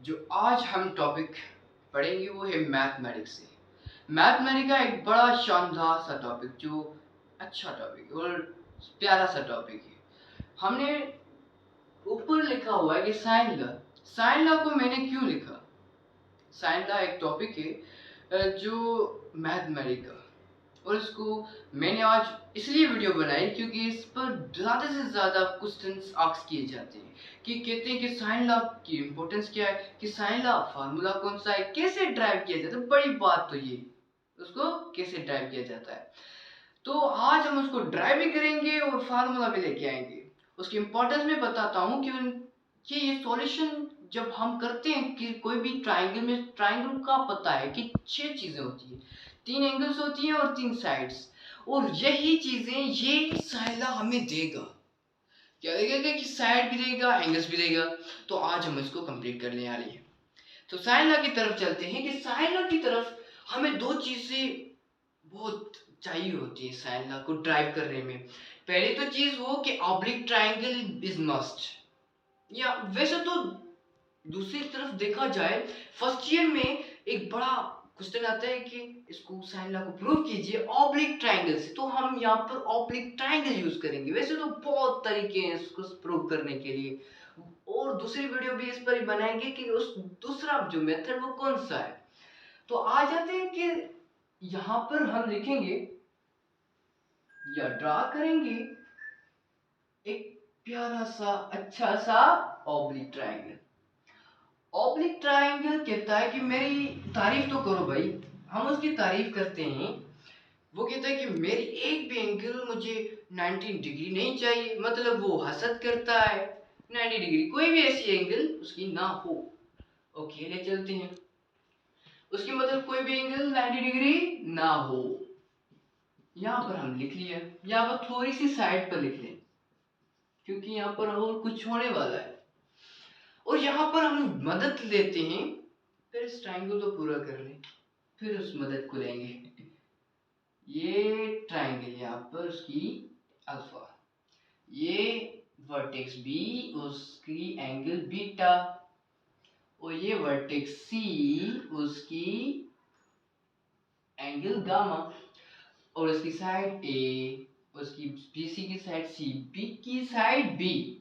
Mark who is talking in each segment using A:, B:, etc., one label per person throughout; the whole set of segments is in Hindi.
A: जो आज हम टॉपिक पढ़ेंगे वो है मैथमेटिक्स से। मैथमेटिक्स का एक बड़ा शानदार सा टॉपिक जो अच्छा टॉपिक और प्यारा सा टॉपिक है। हमने ऊपर लिखा हुआ है कि साइन लॉ को मैंने क्यों लिखा। साइन लॉ एक टॉपिक है जो मैथमेटिक्स का, और इसको मैंने आज इसलिए वीडियो बनाई क्योंकि इस पर ज़्यादा से ज़्यादा क्वेश्चंस आस्क किए जाते हैं कि कहते हैं कि साइन लॉ की इम्पोर्टेंस क्या है, कि साइन लॉ फार्मूला कौन सा है, कैसे ड्राइव किया जाता है। बड़ी बात तो ये उसको कैसे ड्राइव किया जाता है। तो आज हम उसको ड्राइव भी करेंगे और फार्मूला भी लेके आएंगे। उसकी इम्पोर्टेंस मैं बताता हूँ कि ये सॉल्यूशन जब हम करते हैं कि कोई भी ट्राइंगल में, ट्राइंगल का पता है कि 6 चीजें होती है, 3 एंगल्स होती हैं और 3 साइड्स, और यही चीजें ये साइला हमें देगा। क्या देगा कि साइड भी देगा, एंगल्स भी देगा। तो आज हम इसको कंप्लीट करने वाले हैं। तो साइन लॉ की तरफ चलते हैं कि साइन लॉ की तरफ हमें दो चीजें बहुत चाहिए होती है साइन लॉ को ड्राइव करने में। पहली तो चीज वो कि ऑब्लिक ट्राइंगल इज मस्ट, या वैसे तो दूसरी तरफ देखा जाए फर्स्ट ईयर में एक बड़ा क्वेश्चन आता है कि इसको साइन लॉ को प्रूव कीजिए ऑब्लिक ट्राइंगल से, तो हम यहाँ पर ऑब्लिक ट्राइंगल यूज करेंगे। वैसे तो बहुत तरीके हैं इसको प्रूव करने के लिए, और दूसरी वीडियो भी इस पर ही बनाएंगे कि उस दूसरा जो मेथड वो कौन सा है। तो आ जाते हैं कि यहाँ पर हम लिखेंगे या ड्रा करेंगे एक प्यारा सा अच्छा सा ऑब्लिक ट्राइंगल। ऑब्लिक ट्राइंगल कहता है कि मेरी तारीफ तो करो भाई। हम उसकी तारीफ करते हैं। वो कहता है कि मेरी एक भी एंगल मुझे 90 डिग्री नहीं चाहिए, मतलब वो हसद करता है 90 डिग्री, कोई भी ऐसी एंगल उसकी ना हो। ओके, ले चलते हैं। उसकी मतलब कोई भी एंगल 90 डिग्री ना हो। यहाँ पर हम लिख लिया। यहाँ पर थोड़ी सी साइड पर लिख लें क्योंकि यहाँ पर और कुछ होने वाला है। और यहाँ पर हम मदद लेते हैं, फिर इस ट्राइंगल को पूरा कर लें, फिर उस मदद को लेंगे। ये ट्राइंगल यहाँ पर उसकी अल्फा, ये वर्टेक्स बी उसकी एंगल बीटा, और ये वर्टेक्स सी उसकी एंगल गामा, और उसकी साइड ए, उसकी बीसी की साइड सी, बी की साइड बी।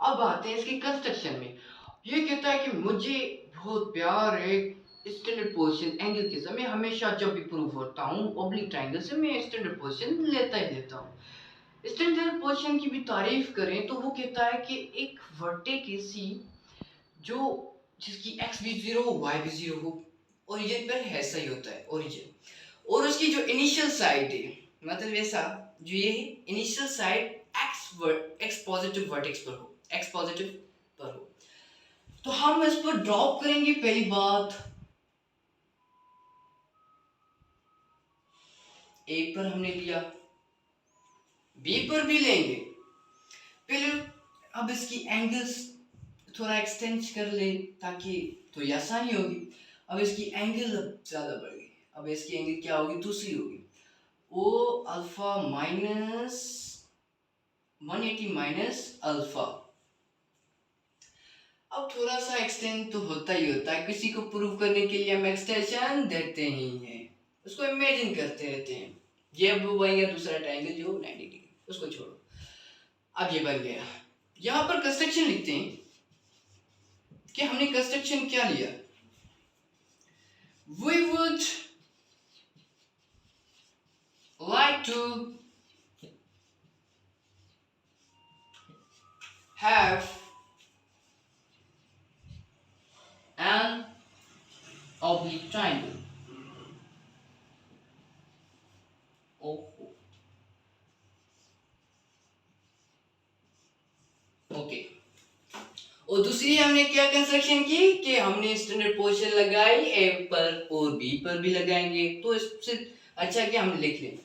A: अब आते हैं इसके कंस्ट्रक्शन में। ये कहता है कि मुझे बहुत प्यार है स्टैंडर्ड पोजीशन एंगल के समय, हमेशा जब भी प्रूफ होता हूँ ऑब्लिक ट्रायंगल से मैं स्टैंडर्ड पोजीशन लेता ही लेता हूँ। स्टैंडर्ड पोजीशन की भी तारीफ करें तो वो कहता है कि एक वर्टेक्स सी जो जिसकी एक्स भी जीरो हो वाई भी जीरो हो, ओरिजिन पर ऐसा ही होता है ओरिजिन, और उसकी जो इनिशियल साइड है, मतलब ऐसा जो ये initial side x positive vertex पर हो, एक्स पॉजिटिव पर हो। तो हम इस पर ड्रॉप करेंगे। पहली बात ए पर हमने लिया, बी पर भी लेंगे। पहले अब इसकी एंगल्स थोड़ा एक्सटेंड कर ले ताकि तो ये आसानी होगी। अब इसकी एंगल ज्यादा बढ़ गई, अब इसकी एंगल क्या होगी, दूसरी होगी, ओ अल्फा माइनस 180 माइनस अल्फा। अब थोड़ा सा एक्सटेंड तो होता ही होता है, किसी को प्रूव करने के लिए हम एक्सटेंशन देते ही हैं, उसको इमेजिन करते रहते हैं। ये अब बन गया दूसरा ट्रायंगल जो 90 डिग्री, उसको छोड़ो। अब ये बन गया। यहाँ पर कंस्ट्रक्शन लिखते हैं कि हमने कंस्ट्रक्शन क्या लिया। We would like to have an oblique triangle. Okay. और दूसरी हमने क्या कंस्ट्रक्शन की कि हमने स्टैंडर्ड पोजीशन लगाई ए पर और बी पर भी लगाएंगे, तो इससे अच्छा कि हम लिख लें।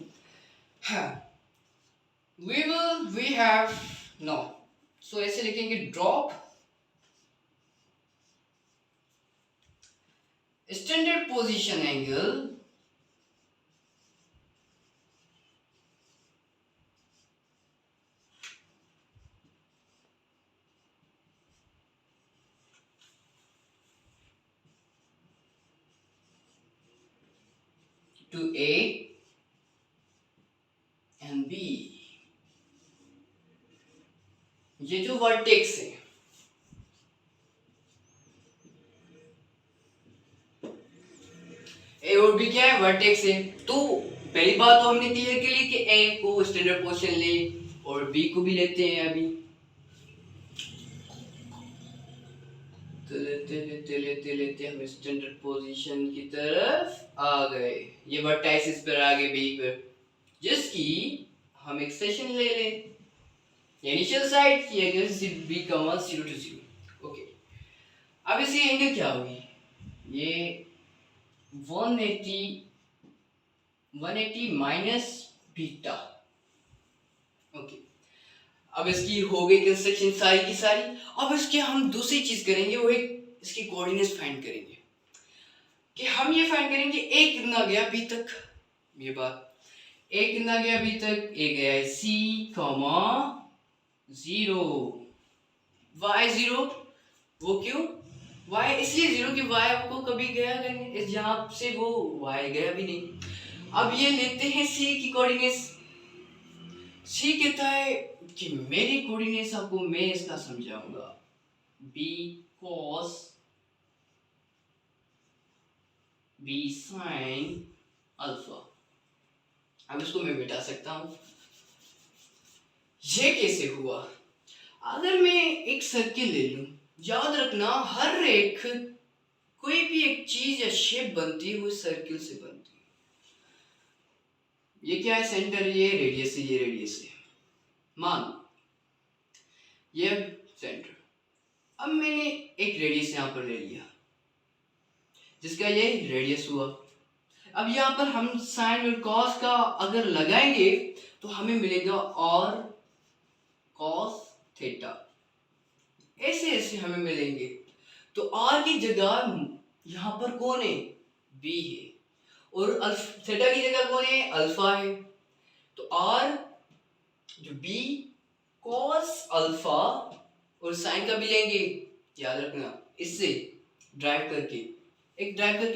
A: हाँ, we have no, so ऐसे लिखेंगे drop standard position angle to A and B। ये जो वर्टेक्स है, ए और बी क्या है, वर्टेक्स है। तो पहली बात तो हमने क्लियर कर ली कि ए को स्टैंडर्ड पोजीशन ले और बी को भी लेते हैं। अभी तो लेते हम स्टैंडर्ड पोजीशन की तरफ आ गए। ये वर्टाइसिस पर आ गए बी पर, जिसकी हम एक्सटेंशन ले लें इनिशियल साइड की अगर बी का मान 0 to 0। ओके, अब इसकी एंगल क्या होगी, ये 180 माइनस बीटा। ओके, अब इसकी हो गई कंस्ट्रक्शन सारी की सारी। अब इसके हम दूसरी चीज करेंगे, वो एक इसकी कोऑर्डिनेट्स फाइंड करेंगे कि हम ये फाइंड करेंगे ए कितना गया बी तक। ये बात, ए कितना गया बी तक, ए गया है सी कॉमा 0, y 0। वो क्यों y इसलिए 0 कि y आपको कभी गया नहीं, जहां से वो y गया भी नहीं। अब ये लेते हैं c की कोऑर्डिनेट्स। c कहता है कि मेरी कोऑर्डिनेट्स आपको मैं इसका समझाऊंगा, b cos b sin alpha. अब इसको मैं मिटा सकता हूं। ये कैसे हुआ, अगर मैं एक सर्किल ले लूं, याद रखना हर एक कोई भी एक चीज या शेप बनती है वो सर्किल से बनती है। ये क्या है, सेंटर, ये रेडियस है, ये रेडियस है, मान ये सेंटर। अब मैंने एक रेडियस यहां पर ले लिया जिसका ये रेडियस हुआ। अब यहां पर हम साइन और कॉस का अगर लगाएंगे तो हमें मिलेगा और कॉस थीटा, ऐसे ऐसे हमें मिलेंगे। तो r की जगह यहां पर कौन है, b है, और थीटा की जगह कौन है, अल्फा है। तो r जो b cos अल्फा और साइन का भी लेंगे, याद रखना इससे ड्राइव करके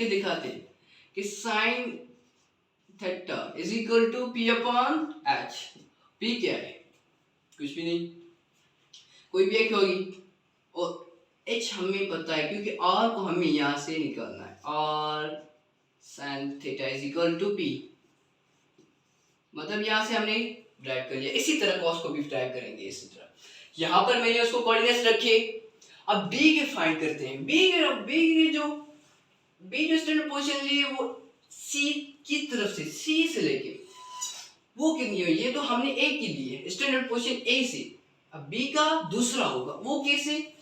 A: दिखाते हैं कि sine theta is equal to p upon h। p क्या है, कुछ भी नहीं, कोई भी एक होगी, और h हमें पता है क्योंकि r को हमें यहां से निकालना है, r sin theta is equal to p, मतलब यहां से हमने ड्राइव कर लिया। इसी तरह cos को भी ड्राइव करेंगे इसी तरह। यहां पर मैंने उसको कोऑर्डिनेट्स रखे। अब b के फाइंड करते हैं। b जो स्टैंडर्ड पोजीशन ली है वो c की तरफ से, c से लेके वो कितनी हुई, ये तो हमने a की ली है स्टैंडर्ड पोजीशन a से। अब b का दूसरा होगा, वो कैसे,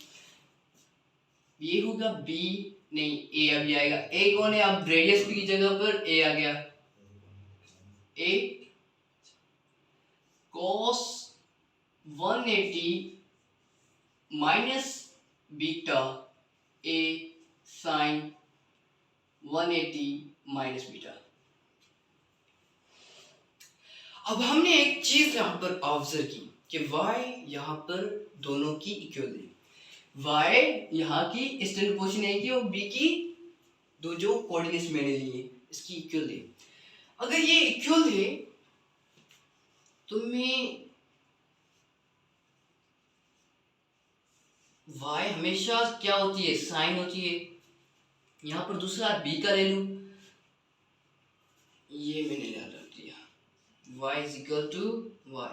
A: ये होगा b नहीं a, अभी आएगा a कौन है, अब रेडियस की जगह पर a आ गया, a cos 180 minus beta a sin 180 minus beta. अब हमने एक चीज यहां पर ऑब्जर्व की कि y यहां पर दोनों की इक्वल है, y यहां की स्टैंडर्ड पोजीशन है की और b की दो जो कोऑर्डिनेट्स मैंने लिए इसकी इक्वल है। अगर ये इक्वल है तो मैं y हमेशा क्या होती है, साइन होती है। यहां पर दूसरा b का ले लूं, ये मैंने याद रख दिया, y is equal to y।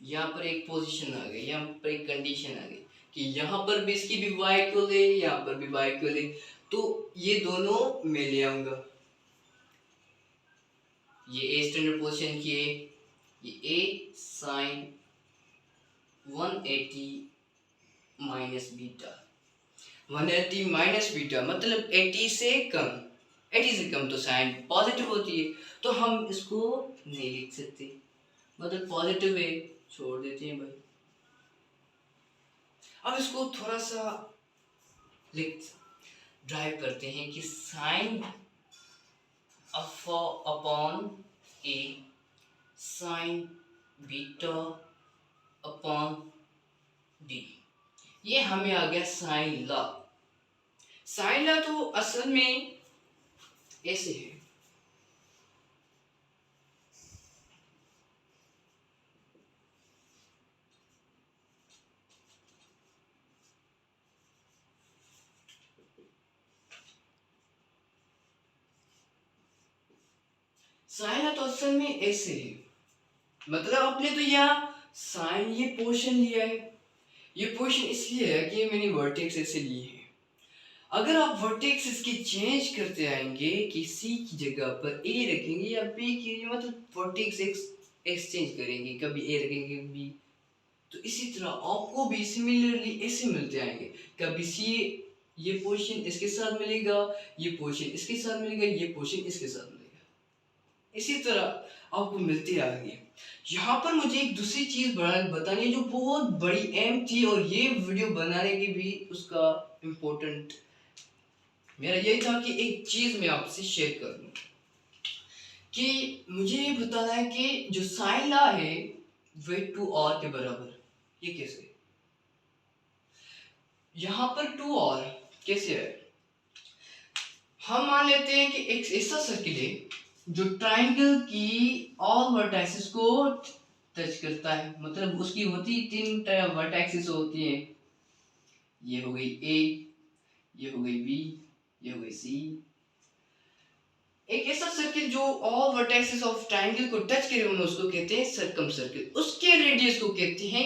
A: यहाँ पर एक पोजीशन आ गई, यहाँ पर एक कंडीशन आ गई कि यहाँ पर भी इसकी भी y इक्वल है, यहाँ पर भी y इक्वल है, तो ये दोनों मैं ले आऊंगा। ये a स्टैंडर्ड पोजीशन की है, ये a sin 180 minus beta, 180 minus beta मतलब 80 से कम, 80 से कम तो साइन पॉजिटिव होती है, तो हम इसको नहीं लिख सकते, मतलब पॉजिटिव है, छोड़ देते हैं भाई। अब इसको थोड़ा सा लिख ड्राइव करते हैं कि साइन अपॉन ए साइन बीटा अपॉन डी, ये हमें आ गया साइन लॉ। साइन लॉ तो असल में ऐसे है, साइन है तो असल में ऐसे है, मतलब आपने तो यहाँ साइन ये पोर्शन लिया है, ये पोर्शन इसलिए है कि मैंने वर्टेक्स ऐसे लिए हैं। अगर आप वर्टेक्स इसके चेंज करते आएंगे कि सी की जगह पर ए रखेंगे या बी की, मतलब वर्टेक्स एक्सचेंज करेंगे, कभी ए रखेंगे बी, तो इसी तरह आपको भी सिमिलरली ऐसे मिलते आएंगे। कभी सी ये पोर्शन इसके साथ मिलेगा, ये पोर्शन इसके साथ मिलेगा, ये पोर्शन इसके साथ मिलेगा, इसी तरह आपको मिलते आएंगे। यहाँ पर मुझे एक दूसरी चीज बतानी है जो बहुत बड़ी अहम थी, और ये वीडियो बनाने की भी उसका इम्पोर्टेंट मेरा यही था कि एक चीज मैं आपसे शेयर कर लूं कि मुझे ये बताना है कि जो साइन लॉ है वे 2r के बराबर, ये कैसे? यहाँ पर 2r कैसे है? हम मान लेते हैं कि एक ऐसा सर्किल है जो ट्राइंगल की ऑल वर्टाइसेस को टच करता है, मतलब उसकी होती 3 वर्टाइसेस होती हैं, ये हो गई ए, ये हो गई बी, ये हो गई सी। एक ऐसा सर्किल जो ऑल वर्टेक्सेस ऑफ ट्रायंगल को टच करे हुए उसको कहते हैं सर्कम सर्किल। उसके रेडियस को कहते हैं,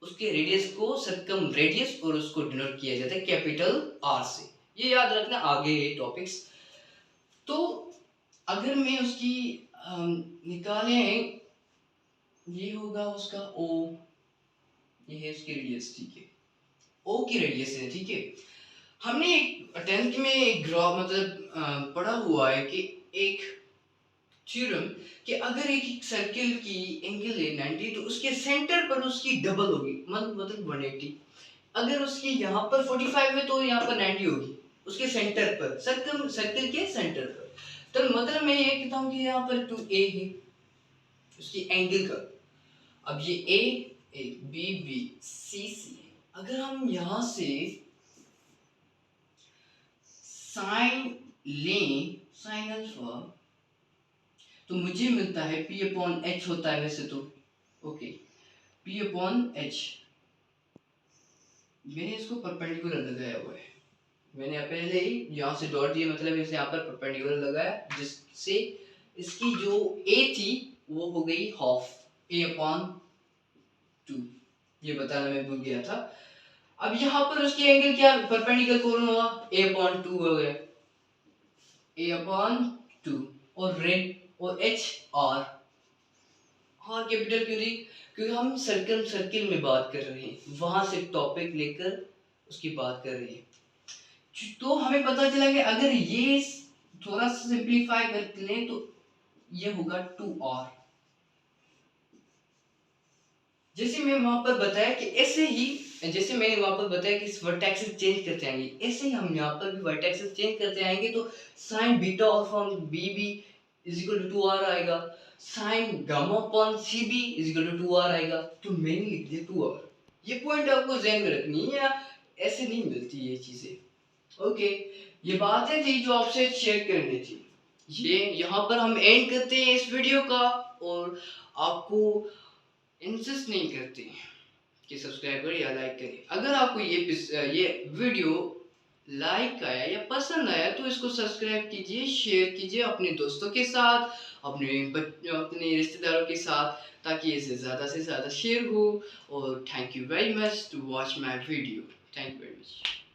A: उसके रेडियस को सर्कम रेडियस, और उसको डिनोट किया जाता है कैपिटल आर से। ये याद रखना, आगे ये टॉपिक्स। तो अगर मैं उसकी निकालें, ये होगा उसका ओ, ये है उसकी रेडियस, ठीक है, ओ की रेडियस है, ठीक है। हमने टेंथ में एक ग्राफ मतलब पढ़ा हुआ है कि एक थ्योरम कि अगर एक सर्किल की एंगल है 90 तो उसके सेंटर पर उसकी डबल होगी, मतलब 180। अगर उसकी यहाँ पर 45 है तो यहाँ पर 90 होगी उसके सेंटर पर, सर्किल के सेंटर पर। तो मतलब मैं ये कहता हूँ कि यहाँ पर 2a है उसकी एंगल का, अब ये a b b c c है। अगर हम यहाँ से साइन लें, साइन अल्फा, तो मुझे मिलता है p अपॉन h होता है वैसे तो, ओके, p अपॉन h। मैंने इसको परपेंडिकुलर लगाया हुआ है, मैंने पहले ही यहाँ से डॉट दिया, मतलब इसे यहाँ पर परपेंडिकुलर लगाया, जिससे इसकी जो a थी वो हो गई हाफ a अपॉन 2, ये बताना मैं भूल गया था। अब यहाँ पर उसकी एंगल क्या परपेंडिकुलर कौन हुआ, a अपॉन 2 हो गया, a अपॉन 2, और रेड और h r, हाँ कैपिटल क्यों दी, क्योंकि हम सर्किल में बात कर रहे हैं, वहां से टॉपिक लेकर उसकी बात कर रहे हैं। तो हमें पता चला कि अगर ये थोड़ा सा सिंपलीफाई कर लें तो ये होगा 2r। जैसे मैं वहां पर बताया कि ऐसे ही, जैसे मैंने वहां पर बताया कि इस वर्टेक्सेस चेंज करते आएंगे, ऐसे ही हम यहाँ पर भी वर्टेक्सेस चेंज करते आएंगे, तो sine beta of on B B is equal to 2r आएगा, sine gamma upon C B is equal to 2r आएगा। तो मैंने लिख दिया 2r। ये पॉइंट आपको ध्यान में रखनी है, या ऐसे नहीं मिलती ये चीजें। ओके, ये बातें थी जो आपसे शेयर करनी थी। ये यहाँ पर हम एंड करते हैं इस वीडियो का, और आपको इंसिस्ट नहीं करते कि सब्सक्राइब करें या लाइक करें। अगर आपको ये वीडियो लाइक आया या पसंद आया तो इसको सब्सक्राइब कीजिए, शेयर कीजिए अपने दोस्तों के साथ, अपने रिश्तेदारों के साथ, ताकि इसे ज़्यादा से ज़्यादा शेयर हो। और thank you very much to watch my video. Thank you very much.